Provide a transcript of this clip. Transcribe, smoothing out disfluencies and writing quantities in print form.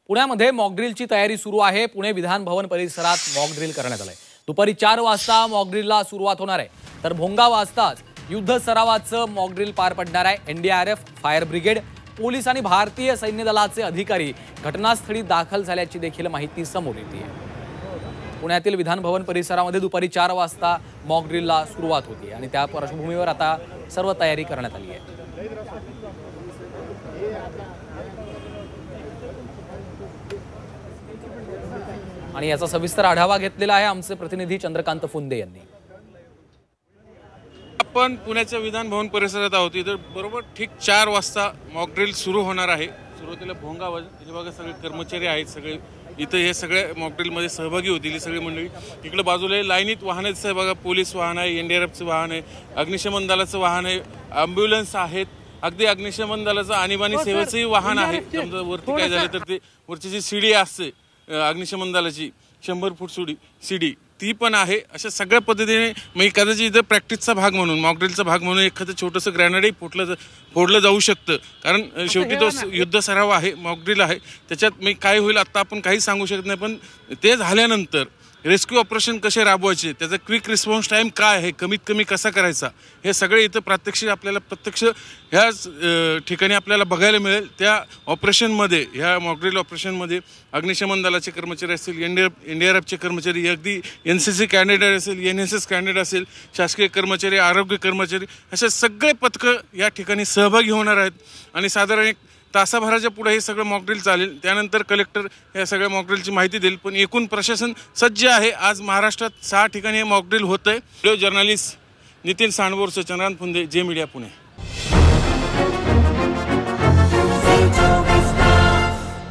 पुण्यामध्ये मॉकड्रिलची तयारी सुरू आहे। पुणे विधान भवन परिसरात मॉकड्रिल करण्यात आलंय। दुपारी 4 वाजता मॉकड्रिलला सुरुवात होणार आहे, तर भोंगा वाजताच युद्ध सरावाचं मॉकड्रिल पार पडणार आहे। एनडीआरएफ, फायर ब्रिगेड, पोलीस आणि भारतीय सैन्य दलाचे अधिकारी घटनास्थळी दाखल झाल्याची देखील माहिती समोर येते आहे। पुण्यातील विधान भवन परिसरामध्ये दुपारी 4 वाजता मॉकड्रिलला सुरुवात होती आणि त्या पार्श्वभूमीवर आता सर्व तयारी करण्यात आली आहे। आणि याचा सविस्तर आढावा घेतलेला आहे आमचे प्रतिनिधी चंद्रकांत फुंदे यांनी। आपण पुण्याच्या विधान भवन परिसरात आहोत। इथे बरोबर ठीक 4 वाजता मॉकड्रिल सुरू होणार आहे। सुरुवातीला भोंगा हे बघा सगळे कर्मचारी आहेत, सगळे इथे हे सगळे मॉकड्रिल मध्ये सहभागी होतील। ही सगळी मंडळी इकडे बाजूला लाईनीत वाहन आहेत, बघा पोलीस वाहन आहे, एनडीआरएफचं वाहन आहे, अग्निशमन दलाचं वाहन आहे, ॲम्ब्युलन्स आहेत, अगदी अग्निशमन दलाचं आणीबाणी सेवेचंही वाहन आहे। समजा वरती काय झालं तर ते वरची जी सीडी असते अग्निशमन दलाची 100 फूट सीडी ती पण आहे। अशा सगळ्या पद्धतीने मग कदाचित इथं प्रॅक्टिसचा भाग म्हणून मॉकड्रिलचा भाग म्हणून एखादं छोटंसं ग्रॅनेडही फोडलं जाऊ शकतं, कारण शेवटी तो युद्ध सराव आहे, मॉकड्रिल आहे। त्याच्यात मी काय होईल आता आपण काही सांगू शकत नाही, पण ते झाल्यानंतर रेस्क्यू ऑपरेशन कसे राबवायचे, त्याचा क्विक रिस्पॉन्स टाईम काय आहे, कमीत कमी कसा करायचा, हे सगळे इथं प्रात्यक्षिक आपल्याला प्रत्यक्ष ह्याच ठिकाणी आपल्याला बघायला मिळेल। त्या ऑपरेशनमध्ये, ह्या मॉकड्रिल ऑपरेशनमध्ये अग्निशमन दलाचे कर्मचारी असतील, एनडीआरएफचे कर्मचारी, अगदी एनसीसी कॅन्डिडेट असेल, एनएसएस कॅन्डिडेट असेल, शासकीय कर्मचारी, आरोग्य कर्मचारी, असे सगळे पथकं या ठिकाणी सहभागी होणार आहेत। आणि साधारण एक तासाभराच्या पुढे हे सगळं मॉकड्रिल चालेल। त्यानंतर कलेक्टर या सगळ्या मॉकड्रिलची माहिती देईल, पण एकूण प्रशासन सज्ज आहे। आज महाराष्ट्रात 6 ठिकाणी हे मॉकड्रिल होतंय। व्हिडिओ जर्नलिस्ट नितीन सांडबोरसह चंद्रकांत फुंदे, जे मीडिया, पुणे।